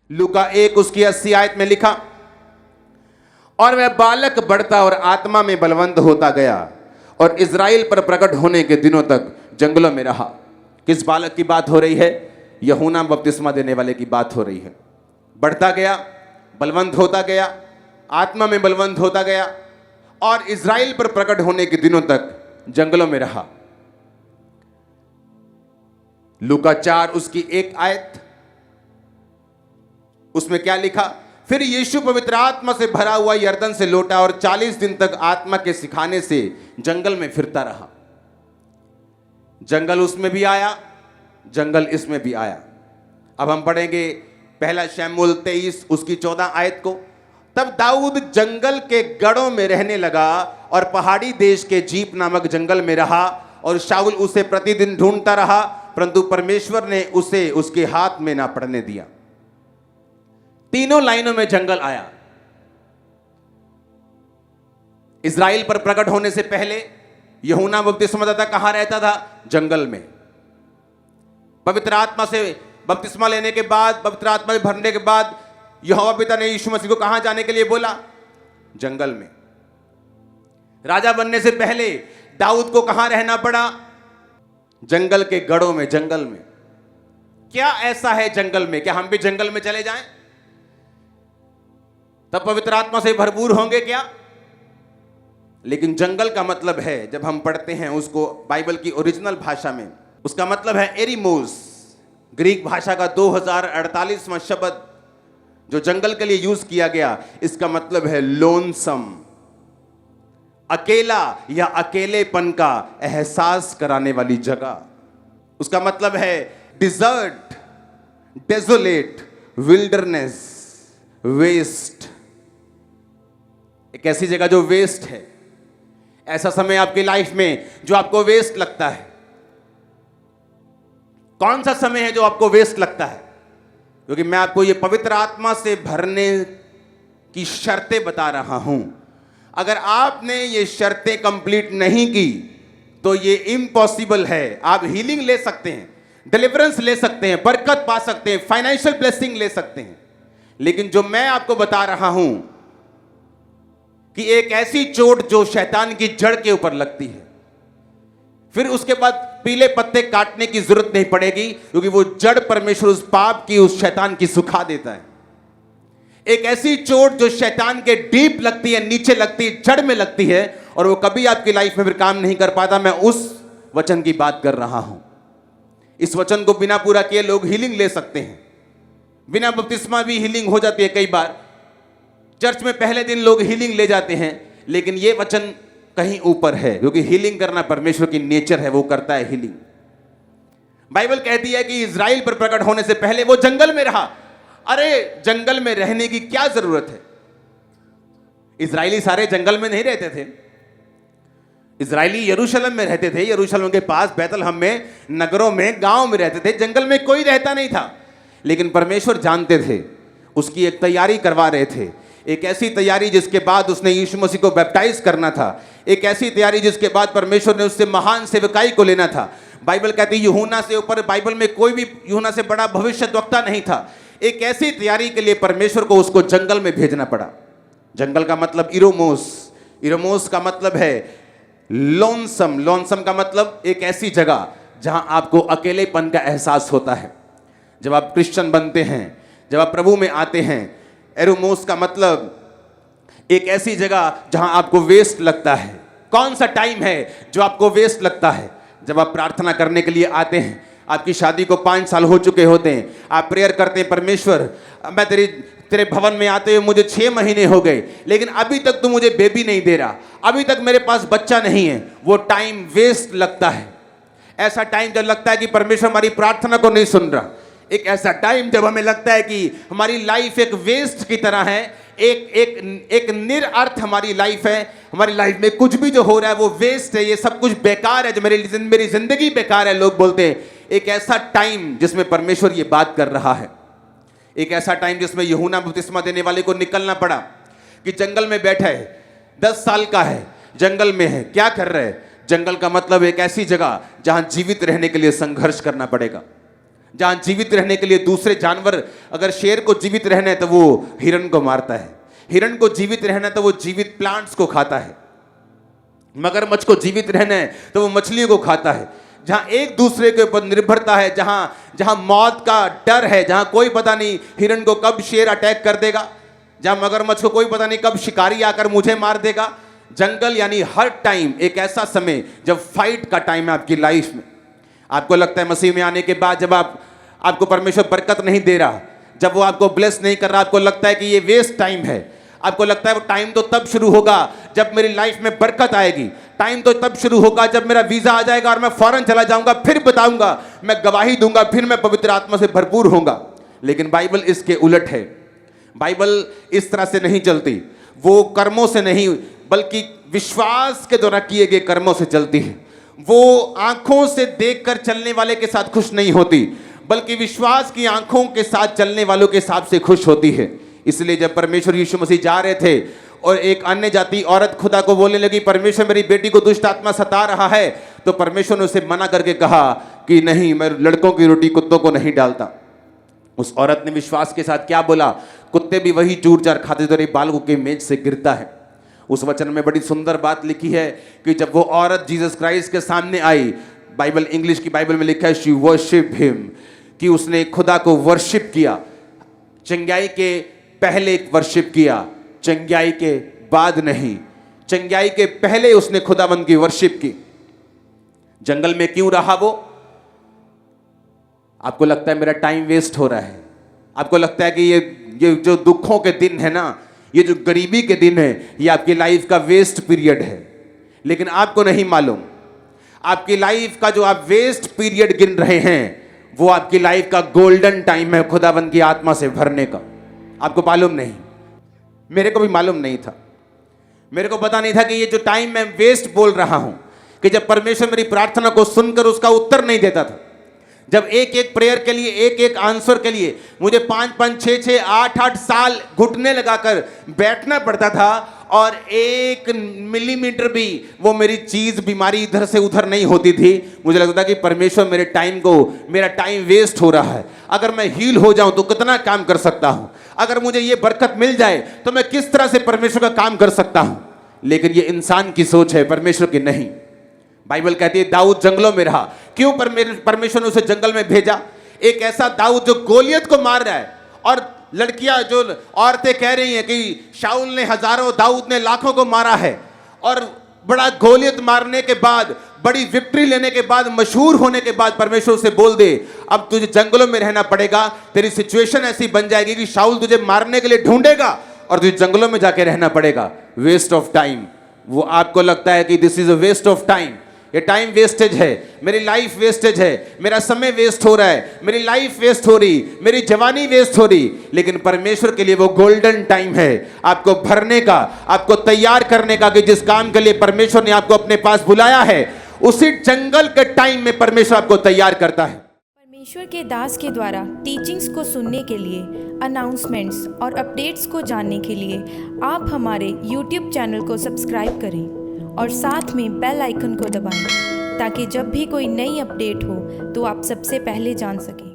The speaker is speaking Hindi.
लूका 1 उसकी 80 आयत में लिखा, और वह बालक बढ़ता और आत्मा में बलवंत होता गया और इज़राइल पर प्रकट होने के दिनों तक जंगलों में रहा। किस बालक की बात हो रही है? यूहन्ना बपतिस्मा देने वाले की बात हो रही है। बढ़ता गया, बलवंत होता गया, आत्मा में बलवंत होता गया और इज़राइल पर प्रकट होने के दिनों तक जंगलों में रहा। लूका 4 उसकी 1 आयत, उसमें क्या लिखा? फिर यीशु पवित्र आत्मा से भरा हुआ यरदन से लौटा और 40 दिन तक आत्मा के सिखाने से जंगल में फिरता रहा। जंगल उसमें भी आया, जंगल इसमें भी आया। अब हम पढ़ेंगे पहला शमूएल 23 उसकी 14 आयत को। तब दाऊद जंगल के गढ़ों में रहने लगा और पहाड़ी देश के जीप नामक जंगल में रहा, और शाऊल उसे प्रतिदिन ढूंढता रहा, परंतु परमेश्वर ने उसे उसके हाथ में ना पड़ने दिया। तीनों लाइनों में जंगल आया। इज़राइल पर प्रकट होने से पहले यूहन्ना बपतिस्मादाता कहां रहता था? जंगल में। पवित्र आत्मा से बपतिस्मा लेने के बाद, पवित्र आत्मा से भरने के बाद यहोवा पिता ने यीशु मसीह को कहां जाने के लिए बोला? जंगल में। राजा बनने से पहले दाऊद को कहां रहना पड़ा? जंगल के गढ़ों में, जंगल में। क्या ऐसा है जंगल में? क्या हम भी जंगल में चले जाएं तब पवित्र आत्मा से भरपूर होंगे क्या? लेकिन जंगल का मतलब है, जब हम पढ़ते हैं उसको बाइबल की ओरिजिनल भाषा में, उसका मतलब है एरिमोस। ग्रीक भाषा का 2048वां शब्द जो जंगल के लिए यूज किया गया, इसका मतलब है लोनसम, अकेला या अकेलेपन का एहसास कराने वाली जगह। उसका मतलब है डिजर्ट, डेजोलेट, विल्डरनेस, वेस्ट। एक ऐसी जगह जो वेस्ट है। ऐसा समय आपकी लाइफ में जो आपको वेस्ट लगता है। कौन सा समय है जो आपको वेस्ट लगता है? क्योंकि मैं आपको ये पवित्र आत्मा से भरने की शर्तें बता रहा हूं। अगर आपने ये शर्तें कंप्लीट नहीं की तो ये इम्पॉसिबल है। आप हीलिंग ले सकते हैं, डिलीवरेंस ले सकते हैं, बरकत पा सकते हैं, फाइनेंशियल ब्लेसिंग ले सकते हैं, लेकिन जो मैं आपको बता रहा हूं कि एक ऐसी चोट जो शैतान की जड़ के ऊपर लगती है, फिर उसके बाद पीले पत्ते काटने की जरूरत नहीं पड़ेगी, क्योंकि वो जड़ परमेश्वर उस पाप की, उस शैतान की सुखा देता है। एक ऐसी चोट जो शैतान के डीप लगती है, नीचे लगती है, जड़ में लगती है, और वो कभी आपकी लाइफ में फिर काम नहीं कर पाता। मैं उस वचन की बात कर रहा हूं। इस वचन को बिना पूरा किए लोग हीलिंग ले सकते हैं। बिना बपतिस्मा भी हीलिंग हो जाती है। कई बार चर्च में पहले दिन लोग हीलिंग ले जाते हैं, लेकिन ये वचन कहीं ऊपर है, क्योंकि हीलिंग करना परमेश्वर की नेचर है, वो करता है हीलिंग। बाइबल कहती है कि इज़राइल पर प्रकट होने से पहले वो जंगल में रहा। अरे जंगल में रहने की क्या जरूरत है? इज़राइली सारे जंगल में नहीं रहते थे। इज़राइली यरूशलेम में रहते थे। यरूशलेम के पास बैतलहम में, नगरों में, गांव में रहते थे। जंगल में कोई रहता नहीं था, लेकिन परमेश्वर जानते थे, उसकी एक तैयारी करवा रहे थे। एक ऐसी तैयारी जिसके बाद उसने यीशु मसीह को बैप्टाइज करना था। एक ऐसी तैयारी जिसके बाद परमेश्वर ने उससे महान सेवकाई को लेना था। बाइबल कहती है यूहन्ना से ऊपर बाइबल में कोई भी यूहन्ना से बड़ा भविष्यद्वक्ता नहीं था। एक ऐसी तैयारी के लिए परमेश्वर को उसको जंगल में भेजना पड़ा। जंगल का मतलब इरोमोस। इरोमोस का मतलब है लोनसम। लोनसम का मतलब एक ऐसी जगह जहां आपको अकेलेपन का एहसास होता है। जब आप क्रिश्चियन बनते हैं, जब आप प्रभु में आते हैं, एरोमोस का मतलब एक ऐसी जगह जहां आपको वेस्ट लगता है। कौन सा टाइम है जो आपको वेस्ट लगता है? जब आप प्रार्थना करने के लिए आते हैं, आपकी शादी को 5 साल हो चुके होते हैं, आप प्रेयर करते हैं, परमेश्वर मैं तेरे भवन में आते हुए मुझे 6 महीने हो गए, लेकिन अभी तक तू मुझे बेबी नहीं दे रहा, अभी तक मेरे पास बच्चा नहीं है। वो टाइम वेस्ट लगता है। ऐसा टाइम जब लगता है कि परमेश्वर हमारी प्रार्थना को नहीं सुन रहा। एक ऐसा टाइम जब हमें लगता है कि हमारी लाइफ एक वेस्ट की तरह है, एक निरअर्थ हमारी लाइफ है। हमारी लाइफ में कुछ भी जो हो रहा है वो वेस्ट है, ये सब कुछ बेकार है, जो मेरी जिंदगी बेकार है, लोग बोलते हैं। एक ऐसा टाइम जिसमें परमेश्वर ये बात कर रहा है। एक ऐसा टाइम जिसमें यूहन्ना बपतिस्मा देने वाले को निकलना पड़ा कि जंगल में बैठा है, 10 साल का है, जंगल में है, क्या कर रहे हैं? जंगल का मतलब एक ऐसी जगह जहां जीवित रहने के लिए संघर्ष करना पड़ेगा। जहां जीवित रहने के लिए दूसरे जानवर, अगर शेर को जीवित रहना है तो वो हिरण को मारता है, हिरण को जीवित रहना है तो वो जीवित प्लांट्स को खाता है, मगरमच्छ को जीवित रहना है तो वो मछलियों को खाता है। जहां एक दूसरे के ऊपर निर्भरता है, जहां मौत का डर है, जहां कोई पता नहीं हिरण को कब शेर अटैक कर देगा, जहां मगरमच्छ को कोई पता नहीं कब शिकारी आकर मुझे मार देगा। जंगल यानी हर टाइम एक ऐसा समय जब फाइट का टाइम है आपकी लाइफ में। आपको लगता है मसीह में आने के बाद जब आपको परमेश्वर बरकत नहीं दे रहा, जब वो आपको ब्लेस नहीं कर रहा, आपको लगता है कि ये वेस्ट टाइम है। आपको लगता है वो टाइम तो तब शुरू होगा जब मेरी लाइफ में बरकत आएगी, टाइम तो तब शुरू होगा जब मेरा वीजा आ जाएगा और मैं फौरन चला जाऊंगा, फिर बताऊंगा, मैं गवाही दूंगा, फिर मैं पवित्र आत्मा से भरपूर होऊंगा। लेकिन बाइबल इसके उलट है। बाइबल इस तरह से नहीं चलती। वो कर्मों से नहीं बल्कि विश्वास के द्वारा किए गए कर्मों से चलती है। वो आंखों से देखकर चलने वाले के साथ खुश नहीं होती, बल्कि विश्वास की आंखों के साथ चलने वालों के साथ से खुश होती है। इसलिए जब परमेश्वर यीशु मसीह जा रहे थे और एक अन्य जाति औरत खुदा को बोलने लगी, परमेश्वर मेरी बेटी को दुष्ट आत्मा सता रहा है, तो परमेश्वर ने उसे मना करके कहा कि नहीं, मैं लड़कों की रोटी कुत्तों को नहीं डालता। उस औरत ने विश्वास के साथ क्या बोला? कुत्ते भी वही चूर चार खाते तेरे बालकों के मेज से गिरता है। उस वचन में बड़ी सुंदर बात लिखी है कि जब वो औरत जीसस क्राइस्ट के सामने आई, बाइबल इंग्लिश की बाइबल में लिखा है शी वर्शिप हिम, कि उसने खुदा को वर्शिप किया। चंगाई के पहले वर्शिप किया, चंगाई के बाद नहीं। चंगाई के पहले उसने खुदाबंद की वर्शिप की। जंगल में क्यों रहा वो? आपको लगता है मेरा टाइम वेस्ट हो रहा है, आपको लगता है कि ये जो दुखों के दिन है ना, ये जो गरीबी के दिन है, ये आपकी लाइफ का वेस्ट पीरियड है। लेकिन आपको नहीं मालूम, आपकी लाइफ का जो आप वेस्ट पीरियड गिन रहे हैं, वो आपकी लाइफ का गोल्डन टाइम है खुदाबंद की आत्मा से भरने का। आपको मालूम नहीं, मेरे को भी मालूम नहीं था। मेरे को पता नहीं था कि ये जो टाइम मैं वेस्ट बोल रहा हूं, कि जब परमेश्वर मेरी प्रार्थना को सुनकर उसका उत्तर नहीं देता था, जब एक एक प्रेयर के लिए, एक एक आंसर के लिए मुझे 5-5, 6-6, 8-8 साल घुटने लगाकर बैठना पड़ता था, और 1 मिलीमीटर भी वो मेरी चीज बीमारी इधर से उधर नहीं होती थी, मुझे लगता था कि परमेश्वर मेरा टाइम वेस्ट हो रहा है। अगर मैं हील हो जाऊं तो कितना काम कर सकता हूं, अगर मुझे ये बरकत मिल जाए तो मैं किस तरह से परमेश्वर का काम कर सकता हूं। लेकिन ये इंसान की सोच है, परमेश्वर की नहीं। बाइबल कहती है दाऊद जंगलों में रहा। क्यों परमेश्वर ने उसे जंगल में भेजा? एक ऐसा दाऊद जो गोलियत को मार रहा है, और लड़कियां, जो औरतें कह रही हैं कि शाऊल ने हजारों, दाऊद ने लाखों को मारा है, और बड़ा गोलियत मारने के बाद, बड़ी विक्ट्री लेने के बाद, मशहूर होने के बाद परमेश्वर से बोल दे अब तुझे जंगलों में रहना पड़ेगा। तेरी सिचुएशन ऐसी बन जाएगी कि शाऊल तुझे मारने के लिए ढूंढेगा और तुझे जंगलों में जाके रहना पड़ेगा। Waste of time. वो आपको लगता है कि this is a waste of time, ये टाइम वेस्टेज है, मेरी लाइफ वेस्टेज है, मेरा समय वेस्ट हो रहा है, मेरी लाइफ वेस्ट हो रही, मेरी जवानी वेस्ट हो रही। लेकिन परमेश्वर के लिए वो गोल्डन टाइम है आपको भरने का, आपको तैयार करने का, कि जिस काम के लिए परमेश्वर ने आपको अपने पास बुलाया है, उसी जंगल के टाइम में परमेश्वर आपको तैयार करता है। परमेश्वर के दास के द्वारा टीचिंग्स को सुनने के लिए, अनाउंसमेंट्स और अपडेट्स को जानने के लिए आप हमारे YouTube चैनल को सब्सक्राइब करें और साथ में बेल आइकन को दबाएं, ताकि जब भी कोई नई अपडेट हो तो आप सबसे पहले जान सकें।